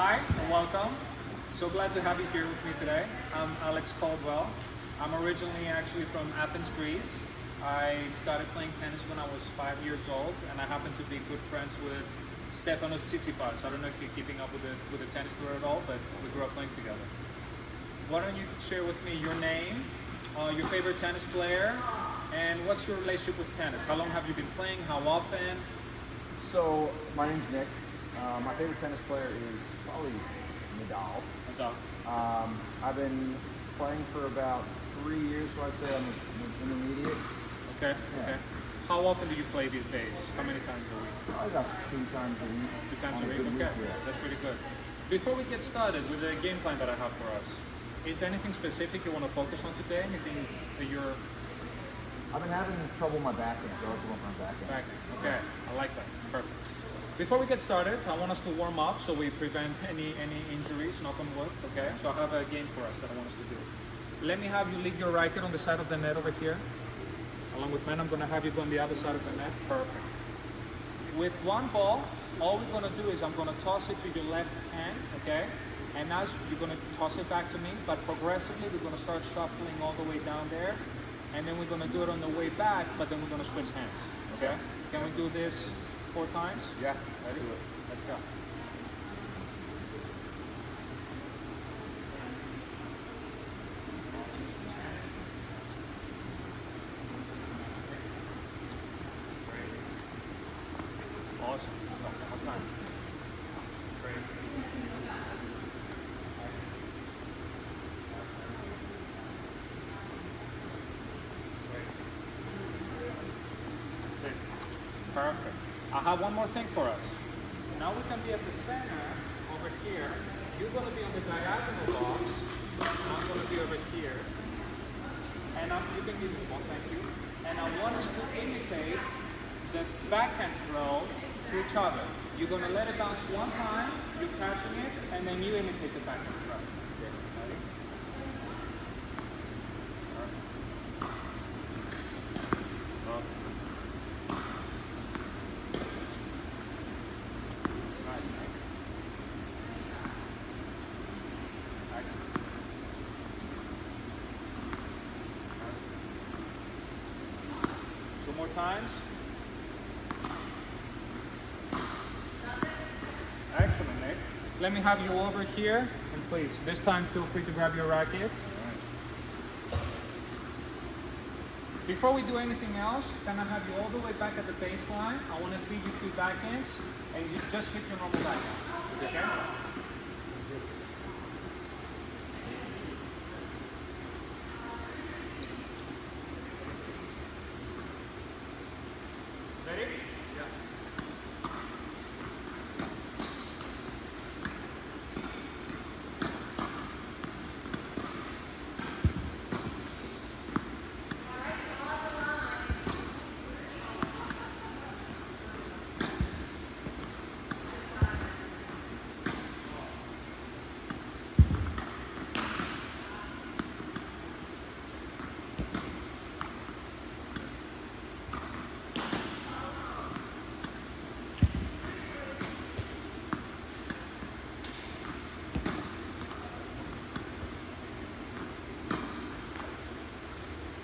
Hi and welcome. So glad to have you here with me today. I'm Alex Caldwell. I'm originally actually from Athens, Greece. I started playing tennis when I was 5 years old, and I happen to be good friends with Stefanos Tsitsipas. I don't know if you're keeping up with the tennis tour at all, but we grew up playing together. Why don't you share with me your name, your favorite tennis player, and what's your relationship with tennis? How long have you been playing? How often? So, my name's Nick. My favorite tennis player is probably Nadal. Nadal. I've been playing for about 3 years, so I'd say I'm an intermediate. Okay, Yeah. okay. How often do you play these days? How many times a week? Probably about 2 times a week. 2 times On a week? good Okay, yeah. that's pretty good. Before we get started with the game plan that I have for us, is there anything specific you want to focus on today? Anything that you're... I've been having trouble with my backhand, so I have to work my backhand. Back. Okay, I like that. Perfect. Before we get started, I want us to warm up so we prevent any injuries, knock on wood, okay? So I have a game for us that I want us to do. Let me have you leave your racket on the side of the net over here. Along with mine, I'm going to have you go on the other side of the net. Perfect. With one ball, all we're going to do is I'm going to toss it to your left hand, okay? And now you're going to toss it back to me, but progressively we're going to start shuffling all the way down there. And then we're going to do it on the way back, but then we're going to switch hands, okay? Can we do this 4 times? Yeah. Ready? Let's go. Awesome. One more time. Great. That's it. Perfect. I have one more thing for us. Now we can be at the center over here. You're going to be on the diagonal box. I'm going to be over here. And you can give me one, thank you. And I want us to imitate the backhand throw to each other. You're going to let it bounce one time, you're catching it, and then you imitate the backhand throw. Okay. Ready? Nice, Nick. Excellent. Two more times. Excellent, Nick. Let me have you over here, and please, this time feel free to grab your racket. Before we do anything else, can I have you all the way back at the baseline? I want to feed you 2 backhands, and you just hit your normal backhand. Okay? Ready? Yeah.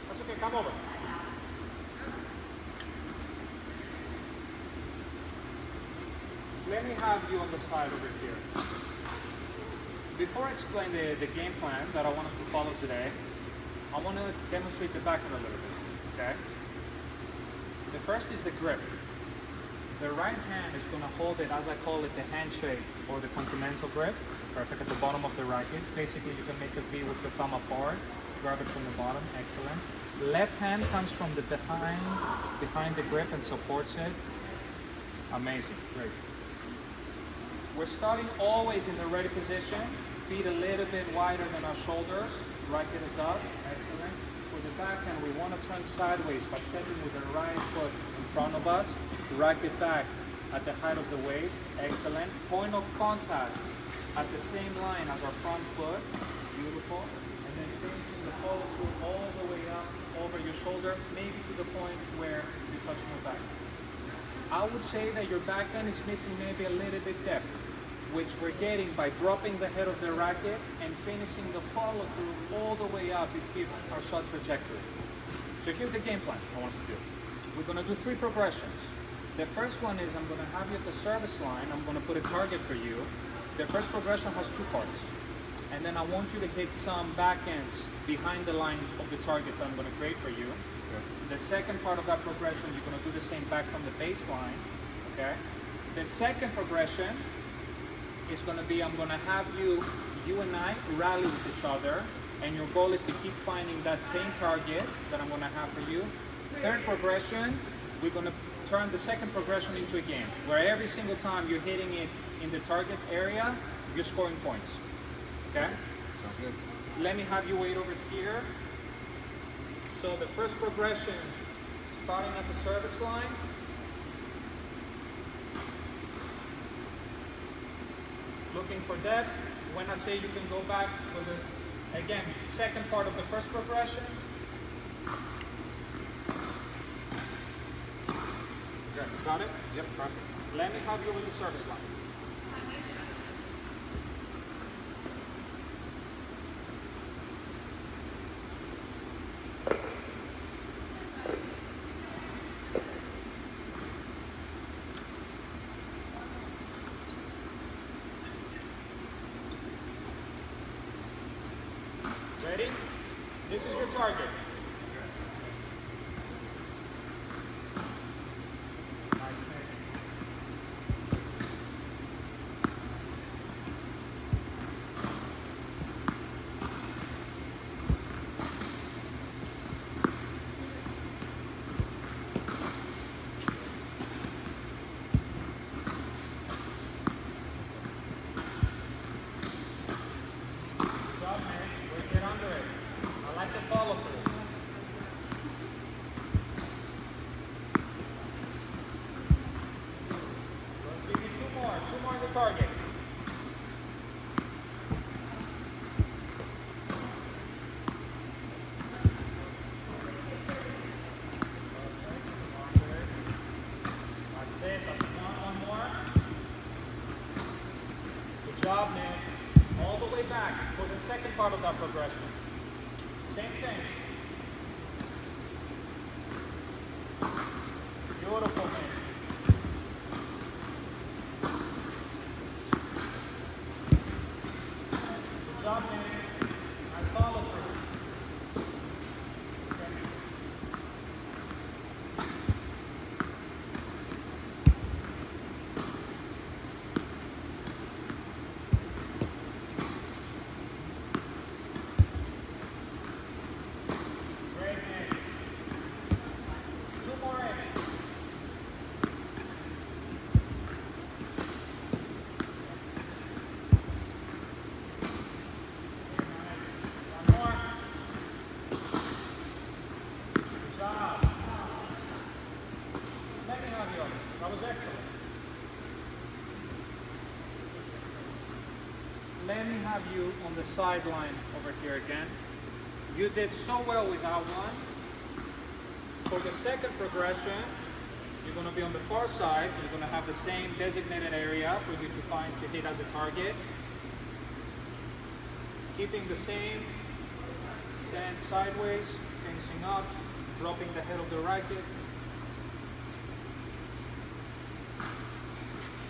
That's okay, come over. Let me have you on the side over here. Before I explain the game plan that I want us to follow today, I want to demonstrate the backhand a little bit, okay? The first is the grip. The right hand is going to hold it, as I call it, the handshake or the continental grip. Perfect, at the bottom of the racket. Basically, you can make a V with the thumb apart. Grab it from the bottom, excellent. Left hand comes from the behind the grip and supports it. Amazing, great. We're starting always in the ready position. Feet a little bit wider than our shoulders. Racket is up, excellent. For the backhand, we want to turn sideways by stepping with the right foot in front of us. Racket back at the height of the waist, excellent. Point of contact at the same line as our front foot, beautiful. And then finishing the follow through all the way up over your shoulder, maybe to the point where you're touching your back. I would say that your backhand is missing maybe a little bit depth. which we're getting by dropping the head of the racket and finishing the follow through all the way up. It's given our shot trajectory. So here's the game plan I want us to do. We're going to do 3 progressions. The first one is I'm going to have you at the service line. I'm going to put a target for you. The first progression has 2 parts. And then I want you to hit some backends behind the line of the targets that I'm going to create for you. Okay. The second part of that progression, you're going to do the same back from the baseline. Okay. The second progression is going to be, I'm going to have you and I rally with each other, and your goal is to keep finding that same target that I'm going to have for you. Third progression, we're going to turn the second progression into a game, where every single time you're hitting it in the target area, you're scoring points. Okay? Sounds good. Let me have you wait over here. So the first progression, starting at the service line. Looking for depth. When I say you can go back for the, again, second part of the first progression. Okay, got it? Yep, perfect. Let me have you with the service line. Ready? This is your target. Follow through. So give me two more in the target. That's it, that's one more. Good job, man. All the way back for the second part of that progression. Same thing. Beautiful, man. Good job, man. Nice follow through. Okay. That was excellent. Let me have you on the sideline over here again. You did so well with that one. For the second progression, you're going to be on the far side. You're going to have the same designated area for you to hit as a target. Keeping the same stand sideways, finishing up, dropping the head of the racket.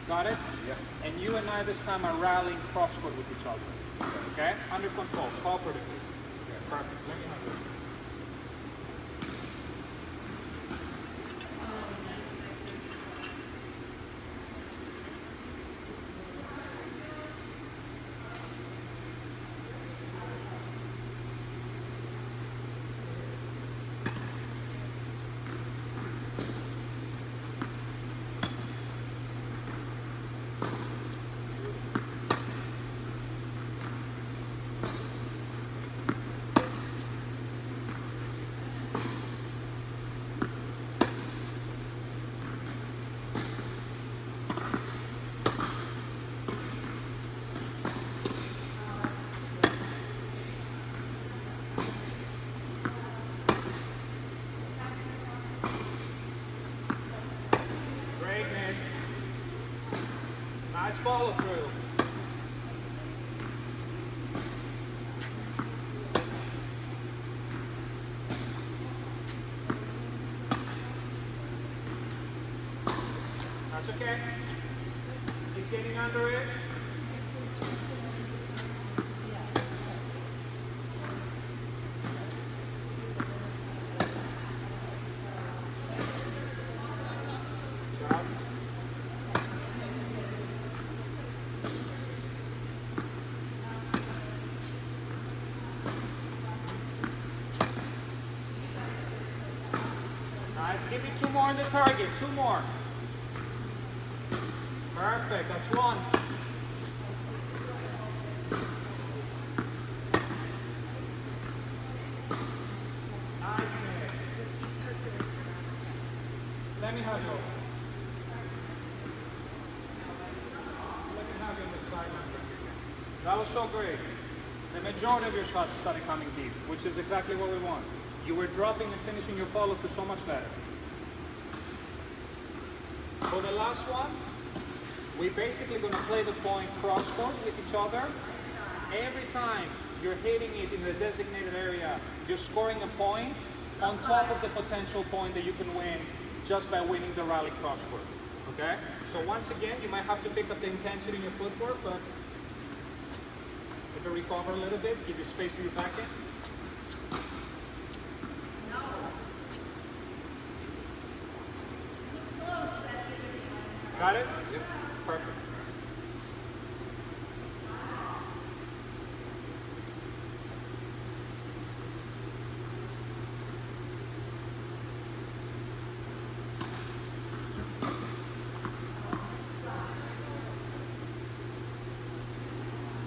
Got it? Yeah. And you and I this time are rallying cross-court with each other. Okay? Under control, cooperatively. Okay, perfect. Let me have it. Nice follow through. That's okay. Keep getting under it. Nice. Give me 2 more on the target. 2 more. Perfect. That's 1. Nice. Let me have you. Let me have you on the side. That was so great. The majority of your shots started coming deep, which is exactly what we want. You were dropping and finishing your follow through so much better. For the last one, we're basically going to play the point cross court with each other. Every time you're hitting it in the designated area, you're scoring a point on top of the potential point that you can win just by winning the rally cross court. Okay? So once again, you might have to pick up the intensity in your footwork, but you can recover a little bit, give you space to your backhand. Got it? Yep. Perfect.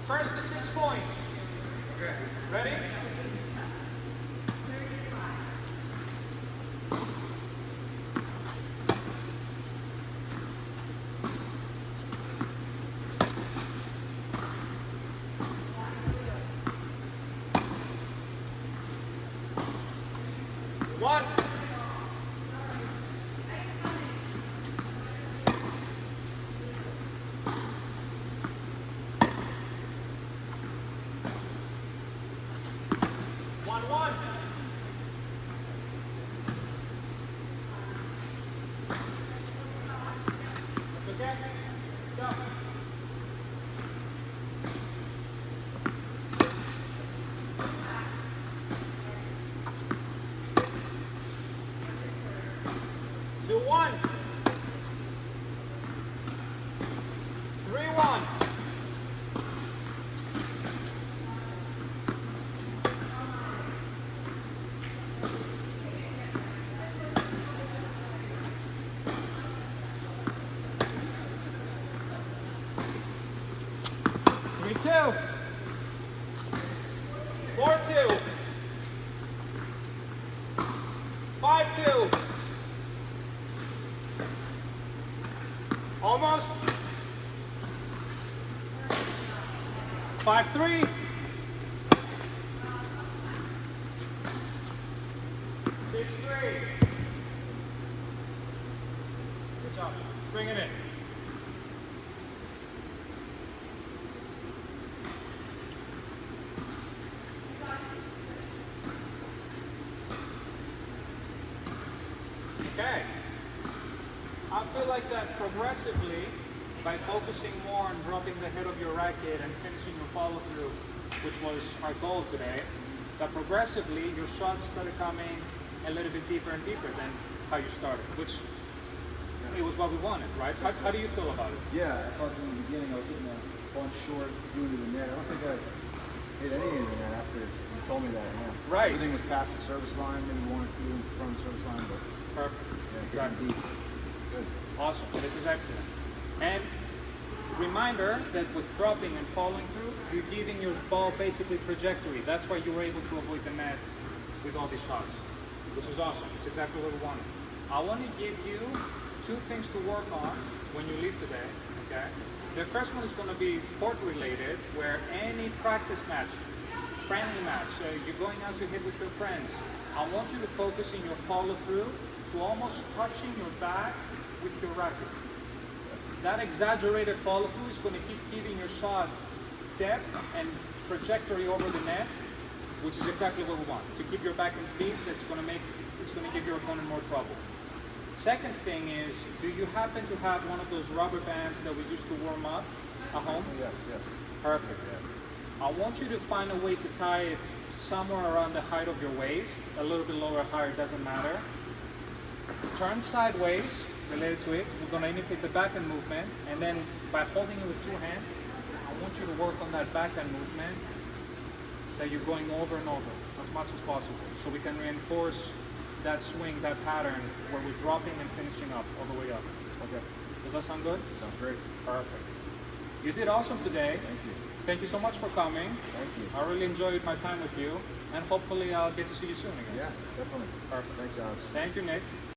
First to 6 points. Okay. Ready? One. One. Okay? Go. Two, 1. 3, 1. Three, 2. 4, 2. 5, 2. Almost. 5, 3. 6, 3. Good job. Bring it in. Okay. I feel like that progressively, by focusing more on dropping the head of your racket and finishing your follow through, which was our goal today, that progressively your shots started coming a little bit deeper and deeper than how you started, which it was what we wanted, right? How do you feel about it? Yeah, I thought in the beginning I was hitting a bunch short through to the net. I don't think I hit anything in the net after you told me that. Yeah. Right. Everything was past the service line, maybe 1 or 2 in front of the service line, but Perfect. yeah, getting deep. Good. Awesome. This is excellent. And reminder that with dropping and following through, you're giving your ball basically trajectory. That's why you were able to avoid the net with all these shots, which is awesome. It's exactly what we wanted. I want to give you 2 things to work on when you leave today, okay? The first one is going to be court related, where any practice match, friendly match, you're going out to hit with your friends, I want you to focus in your follow through to almost touching your back with your racket. That exaggerated follow through is going to keep giving your shot depth and trajectory over the net, which is exactly what we want. To keep your backhand steep, it's going to give your opponent more trouble. Second thing is, do you happen to have one of those rubber bands that we used to warm up at home? Yes, yes. Perfect. I want you to find a way to tie it somewhere around the height of your waist, a little bit lower or higher, doesn't matter. Turn sideways, related to it. We're going to imitate the backhand movement, and then by holding it with two hands, I want you to work on that backhand movement that you're going over and over as much as possible, so we can reinforce that swing, that pattern, where we're dropping and finishing up, all the way up. Okay. Does that sound good? Sounds great. Perfect. You did awesome today. Thank you. Thank you so much for coming. Thank you. I really enjoyed my time with you, and hopefully I'll get to see you soon again. Yeah, definitely. Perfect. Thanks, Alex. Thank you, Nick.